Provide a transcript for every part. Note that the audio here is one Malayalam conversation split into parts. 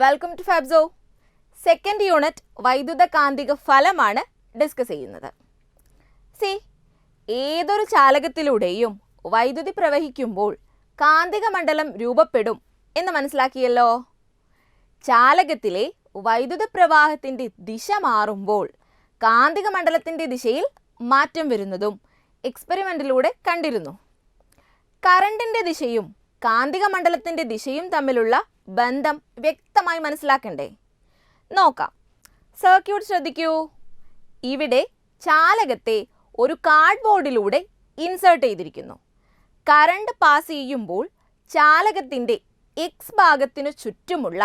വെൽക്കം ടു ഫാബ്സോ. സെക്കൻഡ് യൂണിറ്റ് വൈദ്യുത കാന്തിക ഫലമാണ് ഡിസ്കസ് ചെയ്യുന്നത്. ഏതൊരു ചാലകത്തിലൂടെയും വൈദ്യുതി പ്രവഹിക്കുമ്പോൾ കാന്തിക മണ്ഡലം രൂപപ്പെടും എന്ന് മനസ്സിലാക്കിയല്ലോ. ചാലകത്തിലെ വൈദ്യുത പ്രവാഹത്തിൻ്റെ ദിശ മാറുമ്പോൾ കാന്തിക മണ്ഡലത്തിൻ്റെ ദിശയിൽ മാറ്റം വരുന്നതും എക്സ്പെരിമെൻറ്റിലൂടെ കണ്ടിരുന്നു. കറണ്ടിൻ്റെ ദിശയും കാന്തിക മണ്ഡലത്തിൻ്റെ ദിശയും തമ്മിലുള്ള ബന്ധം വ്യക്തമായി മനസ്സിലാക്കണ്ടേ? നോക്കാം. സർക്യൂട്ട് ശ്രദ്ധിക്കൂ. ഇവിടെ ചാലകത്തെ ഒരു കാർഡ്ബോർഡിലൂടെ ഇൻസേർട്ട് ചെയ്തിരിക്കുന്നു. കറണ്ട് പാസ് ചെയ്യുമ്പോൾ ചാലകത്തിൻ്റെ എക്സ് ഭാഗത്തിനു ചുറ്റുമുള്ള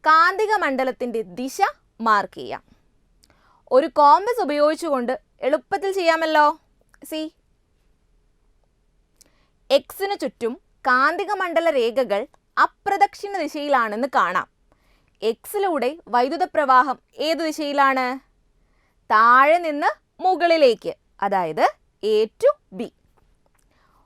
കാന്തിക മണ്ഡലത്തിൻ്റെ ദിശ മാർക്ക് ചെയ്യാം. ഒരു കോമ്പസ് ഉപയോഗിച്ചുകൊണ്ട് എളുപ്പത്തിൽ ചെയ്യാമല്ലോ. എക്സിനു ചുറ്റും കാന്തിക മണ്ഡല രേഖകൾ അപ്രദക്ഷിണ ദിശയിലാണെന്ന് കാണാം. എക്സിലൂടെ വൈദ്യുത പ്രവാഹം ഏതു ദിശയിലാണ്? താഴെ നിന്ന് മുകളിലേക്ക്, അതായത് എ ടു ബി.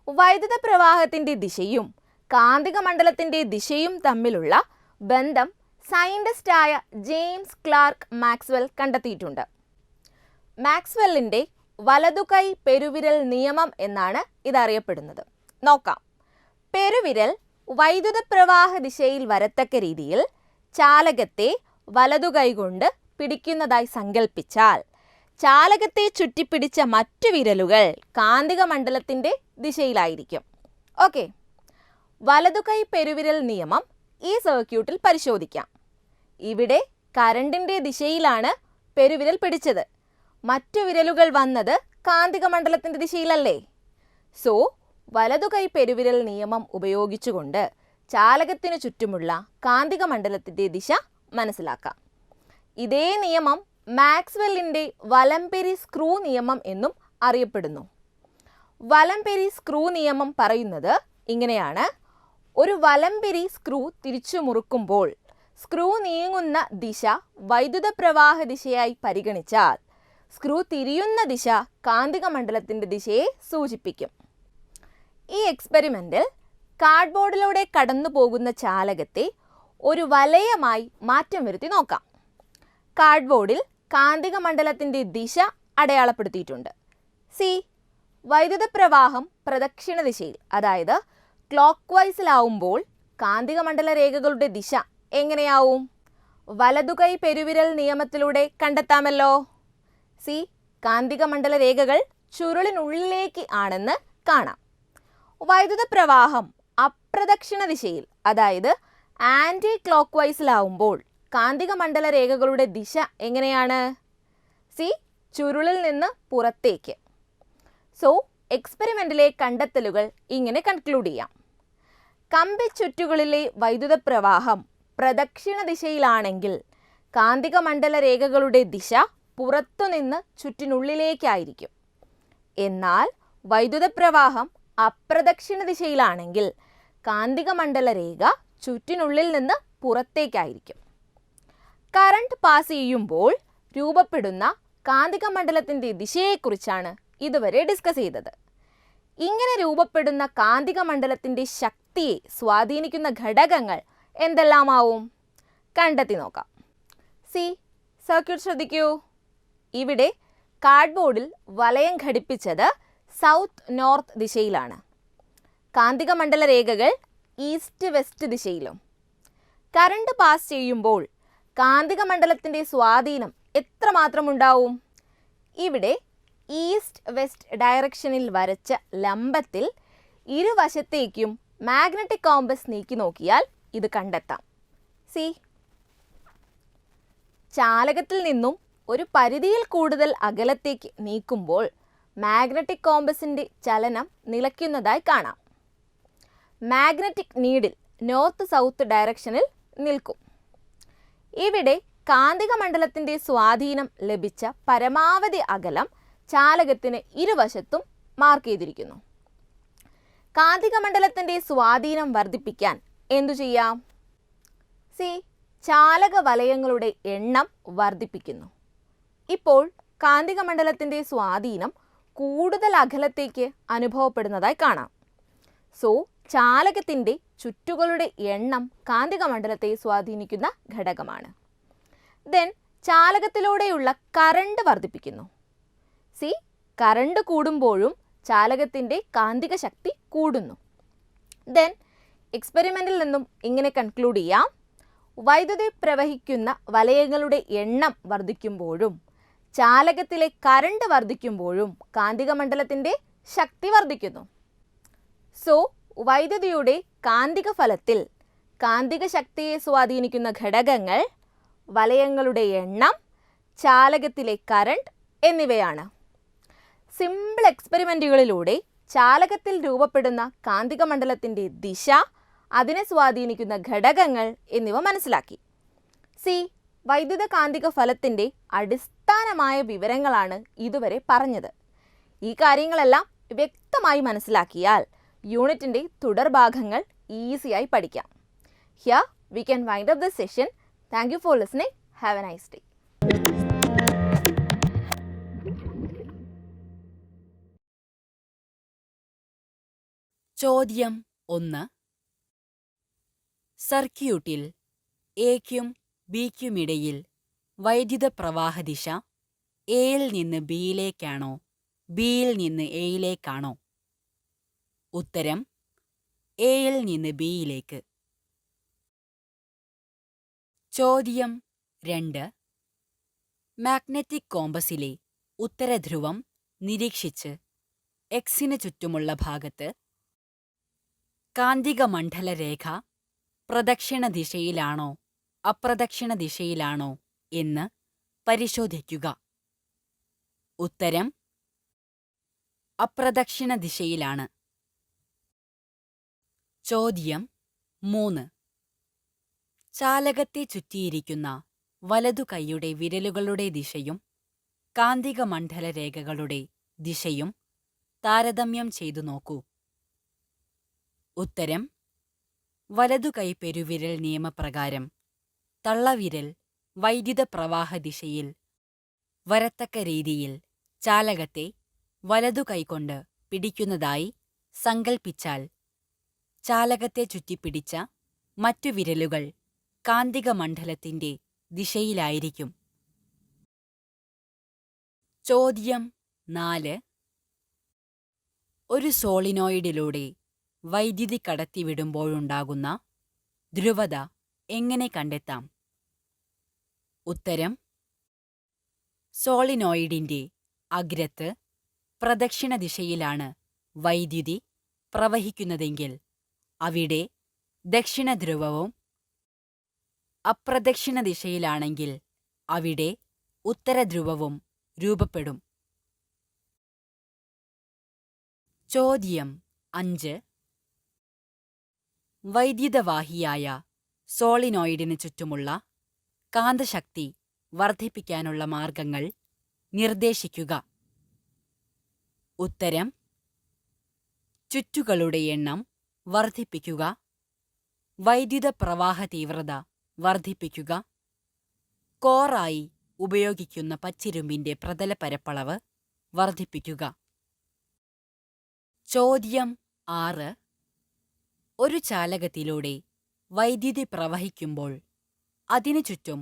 വൈദ്യുത പ്രവാഹത്തിൻ്റെ ദിശയും കാന്തിക മണ്ഡലത്തിൻ്റെ ദിശയും തമ്മിലുള്ള ബന്ധം സയൻറ്റിസ്റ്റായ ജെയിംസ് ക്ലാർക്ക് മാക്സ്വെൽ കണ്ടെത്തിയിട്ടുണ്ട്. മാക്സ്വെല്ലിൻ്റെ വലതുകൈ പെരുവിരൽ നിയമം എന്നാണ് ഇതറിയപ്പെടുന്നത്. നോക്കാം. പെരുവിരൽ വൈദ്യുത പ്രവാഹ ദിശയിൽ വരത്തക്ക രീതിയിൽ ചാലകത്തെ വലതുകൈ കൊണ്ട് പിടിക്കുന്നതായി സങ്കല്പിച്ചാൽ ചാലകത്തെ ചുറ്റിപ്പിടിച്ച മറ്റു വിരലുകൾ കാന്തിക മണ്ഡലത്തിൻ്റെ ദിശയിലായിരിക്കും. ഓക്കെ, വലതുകൈ പെരുവിരൽ നിയമം ഈ സർക്യൂട്ടിൽ പരിശോധിക്കാം. ഇവിടെ കറണ്ടിൻ്റെ ദിശയിലാണ് പെരുവിരൽ പിടിച്ചത്. മറ്റു വിരലുകൾ വന്നത് കാന്തിക മണ്ഡലത്തിൻ്റെ ദിശയിലല്ലേ? സോ വലതുകൈ പെരുവിരൽ നിയമം ഉപയോഗിച്ചുകൊണ്ട് ചാലകത്തിനു ചുറ്റുമുള്ള കാന്തിക മണ്ഡലത്തിൻ്റെ ദിശ മനസ്സിലാക്കാം. ഇതേ നിയമം മാക്സ്വെല്ലിൻ്റെ വലംപെരി സ്ക്രൂ നിയമം എന്നും അറിയപ്പെടുന്നു. വലംപെരി സ്ക്രൂ നിയമം പറയുന്നത് ഇങ്ങനെയാണ്. ഒരു വലംപെരി സ്ക്രൂ തിരിച്ചു മുറുക്കുമ്പോൾ സ്ക്രൂ നീങ്ങുന്ന ദിശ വൈദ്യുത പ്രവാഹ ദിശയായി പരിഗണിച്ചാൽ സ്ക്രൂ തിരിയുന്ന ദിശ കാന്തിക മണ്ഡലത്തിൻ്റെ ദിശയെ സൂചിപ്പിക്കും. ഈ എക്സ്പെരിമെൻറ്റിൽ കാർഡ്ബോർഡിലൂടെ കടന്നു പോകുന്ന ചാലകത്തെ ഒരു വലയമായി മാറ്റം വരുത്തി നോക്കാം. കാർഡ്ബോർഡിൽ കാന്തിക മണ്ഡലത്തിൻ്റെ ദിശ അടയാളപ്പെടുത്തിയിട്ടുണ്ട്. വൈദ്യുത പ്രവാഹം പ്രദക്ഷിണ ദിശയിൽ, അതായത് ക്ലോക്ക് വൈസിലാവുമ്പോൾ കാന്തിക മണ്ഡല രേഖകളുടെ ദിശ എങ്ങനെയാവും? വലതുകൈ പെരുവിരൽ നിയമത്തിലൂടെ കണ്ടെത്താമല്ലോ. കാന്തിക മണ്ഡല രേഖകൾ ചുരുളിനുള്ളിലേക്ക് ആണെന്ന് കാണാം. വൈദ്യുത പ്രവാഹം അപ്രദക്ഷിണ ദിശയിൽ, അതായത് ആൻറ്റി ക്ലോക്ക് വൈസിലാവുമ്പോൾ കാന്തിക മണ്ഡല രേഖകളുടെ ദിശ എങ്ങനെയാണ്? ചുരുളിൽ നിന്ന് പുറത്തേക്ക്. സോ എക്സ്പെരിമെൻറ്റിലെ കണ്ടെത്തലുകൾ ഇങ്ങനെ കൺക്ലൂഡ് ചെയ്യാം. കമ്പിച്ചുറ്റുകളിലെ വൈദ്യുത പ്രവാഹം പ്രദക്ഷിണ ദിശയിലാണെങ്കിൽ കാന്തിക മണ്ഡല രേഖകളുടെ ദിശ പുറത്തുനിന്ന് ചുറ്റിനുള്ളിലേക്കായിരിക്കും. എന്നാൽ വൈദ്യുത പ്രവാഹം അപ്രദക്ഷിണ ദിശയിലാണെങ്കിൽ കാന്തിക മണ്ഡല രേഖ ചുറ്റിനുള്ളിൽ നിന്ന് പുറത്തേക്കായിരിക്കും. കറണ്ട് പാസ് ചെയ്യുമ്പോൾ രൂപപ്പെടുന്ന കാന്തിക മണ്ഡലത്തിൻ്റെ ദിശയെക്കുറിച്ചാണ് ഇതുവരെ ഡിസ്കസ് ചെയ്തത്. ഇങ്ങനെ രൂപപ്പെടുന്ന കാന്തിക മണ്ഡലത്തിൻ്റെ ശക്തിയെ സ്വാധീനിക്കുന്ന ഘടകങ്ങൾ എന്തെല്ലാമാവും? കണ്ടെത്തി നോക്കാം. സർക്യൂട്ട് ശ്രദ്ധിക്കൂ. ഇവിടെ കാർഡ്ബോർഡിൽ വലയം ഘടിപ്പിച്ചത് സൗത്ത് നോർത്ത് ദിശയിലാണ്. കാന്തിക മണ്ഡല രേഖകൾ ഈസ്റ്റ് വെസ്റ്റ് ദിശയിലും. കറണ്ട് പാസ് ചെയ്യുമ്പോൾ കാന്തിക മണ്ഡലത്തിൻ്റെ സ്വാധീനം എത്രമാത്രം ഉണ്ടാവും? ഇവിടെ ഈസ്റ്റ് വെസ്റ്റ് ഡയറക്ഷനിൽ വരച്ച ലംബത്തിൽ ഇരുവശത്തേക്കും മാഗ്നറ്റിക് കോമ്പസ് നീക്കി നോക്കിയാൽ ഇത് കണ്ടെത്താം. ചാലകത്തിൽ നിന്നും ഒരു പരിധിയിൽ കൂടുതൽ അകലത്തേക്ക് നീക്കുമ്പോൾ മാഗ്നറ്റിക് കോമ്പസിൻ്റെ ചലനം നിലയ്ക്കുന്നതായി കാണാം. മാഗ്നറ്റിക് നീഡിൽ നോർത്ത് സൗത്ത് ഡയറക്ഷനിൽ നിൽക്കും. ഇവിടെ കാന്തിക മണ്ഡലത്തിൻ്റെ സ്വാധീനം ലഭിച്ച പരമാവധി അകലം ചാലകത്തിന് ഇരുവശത്തും മാർക്ക് ചെയ്തിരിക്കുന്നു. കാന്തിക മണ്ഡലത്തിൻ്റെ സ്വാധീനം വർദ്ധിപ്പിക്കാൻ എന്തു ചെയ്യാം? ചാലക വലയങ്ങളുടെ എണ്ണം വർദ്ധിപ്പിക്കുന്നു. ഇപ്പോൾ കാന്തിക മണ്ഡലത്തിൻ്റെ സ്വാധീനം കൂടുതൽ അകലത്തേക്ക് അനുഭവപ്പെടുന്നതായി കാണാം. സോ ചാലകത്തിൻ്റെ ചുറ്റുകളുടെ എണ്ണം കാന്തിക മണ്ഡലത്തെ സ്വാധീനിക്കുന്ന ഘടകമാണ്. ദെൻ ചാലകത്തിലൂടെയുള്ള കറണ്ട് വർദ്ധിപ്പിക്കുന്നു. സി, കറണ്ട് കൂടുമ്പോഴും ചാലകത്തിൻ്റെ കാന്തിക ശക്തി കൂടുന്നു. ദെൻ എക്സ്പെരിമെൻറ്റിൽ നിന്നും ഇങ്ങനെ കൺക്ലൂഡ് ചെയ്യാം, വൈദ്യുതി പ്രവഹിക്കുന്ന വലയങ്ങളുടെ എണ്ണം വർദ്ധിക്കുമ്പോഴും ചാലകത്തിലെ കറണ്ട് വർദ്ധിക്കുമ്പോഴും കാന്തിക മണ്ഡലത്തിൻ്റെ ശക്തി വർദ്ധിക്കുന്നു. സോ വൈദ്യുതിയുടെ കാന്തിക ഫലത്തിൽ കാന്തിക ശക്തിയെ സ്വാധീനിക്കുന്ന ഘടകങ്ങൾ വലയങ്ങളുടെ എണ്ണം, ചാലകത്തിലെ കറണ്ട് എന്നിവയാണ്. സിമ്പിൾ എക്സ്പെരിമെൻറ്റുകളിലൂടെ ചാലകത്തിൽ രൂപപ്പെടുന്ന കാന്തിക മണ്ഡലത്തിൻ്റെ ദിശ, അതിനെ സ്വാധീനിക്കുന്ന ഘടകങ്ങൾ എന്നിവ മനസ്സിലാക്കി. സി, വൈദ്യുത കാന്തിക ഫലത്തിൻ്റെ അടിസ്ഥാനമായ വിവരങ്ങളാണ് ഇതുവരെ പറഞ്ഞത്. ഈ കാര്യങ്ങളെല്ലാം വ്യക്തമായി മനസ്സിലാക്കിയാൽ യൂണിറ്റിൻ്റെ തുടർഭാഗങ്ങൾ ഈസിയായി പഠിക്കാം. Here we can wind up this session. Thank you for listening. Have A nice day. ചോദ്യം 1. സർക്യൂട്ടിൽ എയ്ക്കും ബിക്കുമിടയിൽ വൈദ്യുത പ്രവാഹദിശ എയിൽ നിന്ന് ബിയിലേക്കാണോ ബിയിൽ നിന്ന് എയിലേക്കാണോ? ഉത്തരം എയിൽ നിന്ന് ബിയിലേക്ക്. ചോദ്യം 2. മാഗ്നറ്റിക് കോമ്പസിലെ ഉത്തരധ്രുവം നിരീക്ഷിച്ച് എക്സിന് ചുറ്റുമുള്ള ഭാഗത്ത് കാന്തിക മണ്ഡലരേഖ പ്രദക്ഷിണ ദിശയിലാണോ അപ്രദക്ഷിണ ദിശയിലാണോ എന്ന് പരിശോധിക്കുക. ഉത്തരം അപ്രദക്ഷിണ ദിശയിലാണ്. ചോദ്യം 3. ചാലകത്തെ ചുറ്റിയിരിക്കുന്ന വലതു കൈയുടെ വിരലുകളുടെ ദിശയും കാന്തിക മണ്ഡലരേഖകളുടെ ദിശയും താരതമ്യം ചെയ്തു നോക്കൂ. ഉത്തരം വലതു കൈ പെരുവിരൽ നിയമപ്രകാരം തള്ളവിരൽ വൈദ്യുത പ്രവാഹ ദിശയിൽ വരത്തക്ക രീതിയിൽ ചാലകത്തെ വലതു കൈകൊണ്ട് പിടിക്കുന്നതായി സങ്കൽപ്പിച്ചാൽ ചാലകത്തെ ചുറ്റിപ്പിടിച്ച മറ്റു വിരലുകൾ കാന്തിക മണ്ഡലത്തിന്റെ ദിശയിലായിരിക്കും. ചോദ്യം 4. ഒരു സോളിനോയിഡിലൂടെ വൈദ്യുതി കടത്തിവിടുമ്പോഴുണ്ടാകുന്ന ധ്രുവത എങ്ങനെ കണ്ടെത്താം? ഉത്തരം സോളിനോയിഡിന്റെ അഗ്രത്ത് പ്രദക്ഷിണ ദിശയിലാണ് വൈദ്യുതി പ്രവഹിക്കുന്നതെങ്കിൽ അവിടെ ദക്ഷിണ ധ്രുവവും അപ്രദക്ഷിണ ദിശയിലാണെങ്കിൽ അവിടെ ഉത്തരധ്രുവവും രൂപപ്പെടും. ചോദ്യം 5. വൈദ്യുതവാഹിയായ സോളിനോയിഡിന് ചുറ്റുമുള്ള കാന്തശക്തി വർദ്ധിപ്പിക്കാനുള്ള മാർഗങ്ങൾ നിർദ്ദേശിക്കുക. ഉത്തരം ചുറ്റുകളുടെ എണ്ണം വർദ്ധിപ്പിക്കുക, വൈദ്യുത പ്രവാഹ തീവ്രത വർദ്ധിപ്പിക്കുക, കോറായി ഉപയോഗിക്കുന്ന പച്ചിരുമ്പിന്റെ പ്രതല പരപ്പളവ് വർദ്ധിപ്പിക്കുക. ചോദ്യം 6. ഒരു ചാലകത്തിലൂടെ വൈദ്യുതി പ്രവഹിക്കുമ്പോൾ അതിനു ചുറ്റും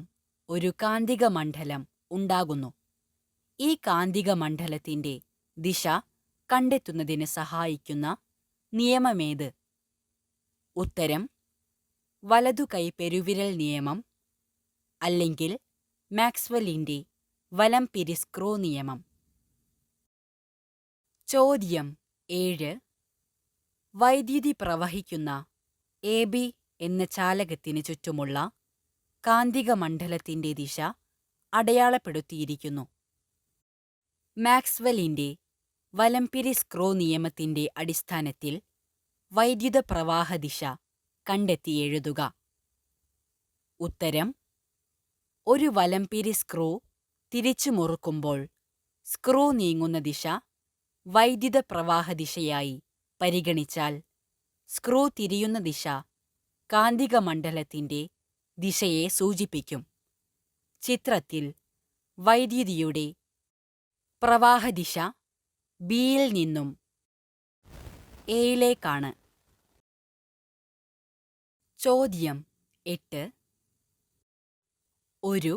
ഒരു കാന്തിക മണ്ഡലം ഉണ്ടാകുന്നു. ഈ കാന്തിക മണ്ഡലത്തിന്റെ ദിശ കണ്ടെത്തുന്നതിന് സഹായിക്കുന്ന നിയമമേത്? ഉത്തരം വലതു കൈ പെരുവിരൽ നിയമം അല്ലെങ്കിൽ മാക്സ്വെല്ലിന്റെ വലംപിരി സ്ക്രൂ നിയമം. ചോദ്യം 7. വൈദ്യുതി പ്രവഹിക്കുന്ന എ ബി എന്ന ചാലകത്തിന് ചുറ്റുമുള്ള കാന്തിക മണ്ഡലത്തിന്റെ ദിശ അടയാളപ്പെടുത്തിയിരിക്കുന്നു. മാക്സ്വെല്ലിന്റെ വലംപിരി സ്ക്രൂ നിയമത്തിന്റെ അടിസ്ഥാനത്തിൽ വൈദ്യുത പ്രവാഹ ദിശ കണ്ടെത്തി എഴുതുക. ഉത്തരം ഒരു വലംപിരി സ്ക്രൂ തിരിച്ചു മുറുക്കുമ്പോൾ സ്ക്രൂ നീങ്ങുന്ന ദിശ വൈദ്യുത പ്രവാഹ ദിശയായി പരിഗണിച്ചാൽ സ്ക്രൂ തിരിയുന്ന ദിശ കാന്തിക മണ്ഡലത്തിന്റെ ദിശയെ സൂചിപ്പിക്കും. ചിത്രത്തിൽ വൈദ്യുതിയുടെ പ്രവാഹദിശ ബിയിൽ നിന്നും എയിലേക്കാണ്. ചോദ്യം 8. ഒരു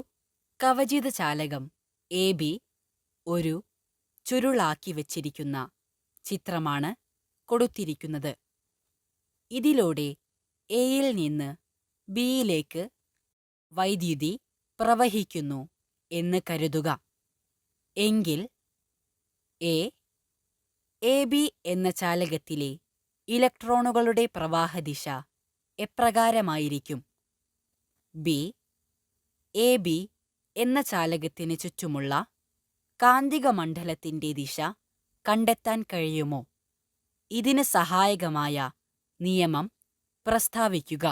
കവചിത ചാലകം എ ബി ഒരു ചുരുളാക്കി വച്ചിരിക്കുന്ന ചിത്രമാണ് കൊടുത്തിരിക്കുന്നത്. ഇതിലൂടെ എയിൽ നിന്ന് ബിയിലേക്ക് വൈദ്യുതി പ്രവഹിക്കുന്നു എന്ന് കരുതുക. എങ്കിൽ എ ബി എന്ന ചാലകത്തിലെ ഇലക്ട്രോണുകളുടെ പ്രവാഹദിശ എപ്രകാരമായിരിക്കും? ബി എ ബി എന്ന ചാലകത്തിന് ചുറ്റുമുള്ള കാന്തിക മണ്ഡലത്തിന്റെ ദിശ കണ്ടെത്താൻ കഴിയുമോ? ഇതിന് സഹായകമായ നിയമം പ്രസ്താവിക്കുക.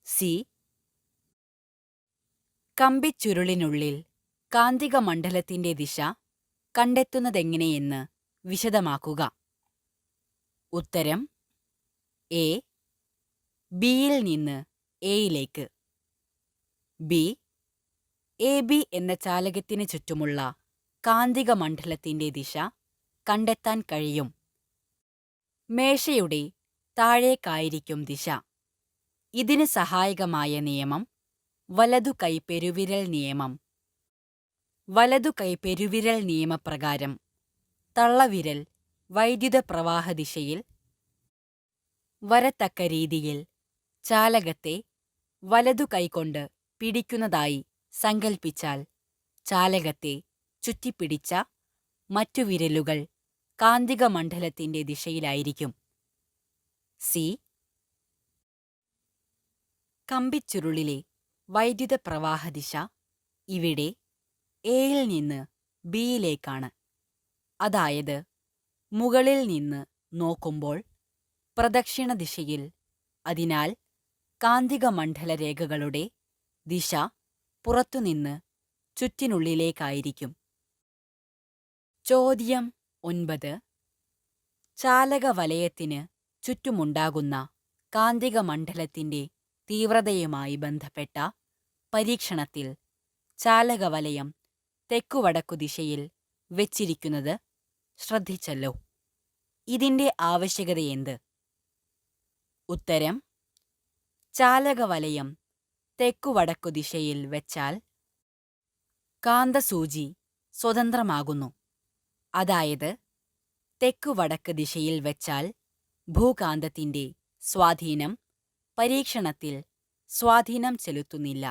സി കമ്പിച്ചുരുളിനുള്ളിൽ കാന്തിക മണ്ഡലത്തിന്റെ ദിശ കണ്ടെത്തുന്നതെങ്ങനെയെന്ന് വിശദമാക്കുക. ഉത്തരം എ ബിയിൽ നിന്ന് എയിലേക്ക്. ബി എ ബി എന്ന ചാലകത്തിന് ചുറ്റുമുള്ള കാന്തിക മണ്ഡലത്തിന്റെ ദിശ കണ്ടെത്താൻ കഴിയും. മേശയുടെ താഴേക്കായിരിക്കും ദിശ. ഇതിന് സഹായകമായ നിയമം വലതു കൈ പെരുവിരൽ നിയമം. വലതു കൈ പെരുവിരൽ നിയമപ്രകാരം തള്ളവിരൽ വൈദ്യുത പ്രവാഹ ദിശയിൽ വരത്തക്ക രീതിയിൽ ചാലകത്തെ വലതു കൈകൊണ്ട് പിടിക്കുന്നതായി സങ്കൽപ്പിച്ചാൽ ചാലകത്തെ ചുറ്റിപ്പിടിച്ച മറ്റു വിരലുകൾ കാന്തിക മണ്ഡലത്തിന്റെ ദിശയിലായിരിക്കും. സി കമ്പിച്ചുരുളിലെ വൈദ്യുത പ്രവാഹദിശ ഇവിടെ എയിൽ നിന്ന് ബിയിലേക്കാണ്. അതായത് മുകളിൽ നിന്ന് നോക്കുമ്പോൾ പ്രദക്ഷിണ ദിശയിൽ. അതിനാൽ കാന്തിക മണ്ഡല രേഖകളുടെ ദിശ പുറത്തുനിന്ന് ചുറ്റിനുള്ളിലേക്കായിരിക്കും. ചോദ്യം 9. ചാലക വലയത്തിന് ചുറ്റുമുണ്ടാകുന്ന കാന്തിക മണ്ഡലത്തിന്റെ തീവ്രതയുമായി ബന്ധപ്പെട്ട പരീക്ഷണത്തിൽ ചാലകവലയം തെക്കുവടക്കു ദിശയിൽ വെച്ചിരിക്കുന്നത് ശ്രദ്ധിച്ചല്ലോ. ഇതിന്റെ ആവശ്യകതയെന്ത്? ഉത്തരം ചാലകവലയം തെക്കുവടക്കു ദിശയിൽ വെച്ചാൽ കാന്തസൂചി സ്വതന്ത്രമാകുന്നു. അതായത് തെക്കുവടക്ക് ദിശയിൽ വെച്ചാൽ ഭൂകാന്തത്തിന്റെ സ്വാധീനം പരീക്ഷണത്തിൽ സ്വാധീനം ചെലുത്തുന്നില്ല.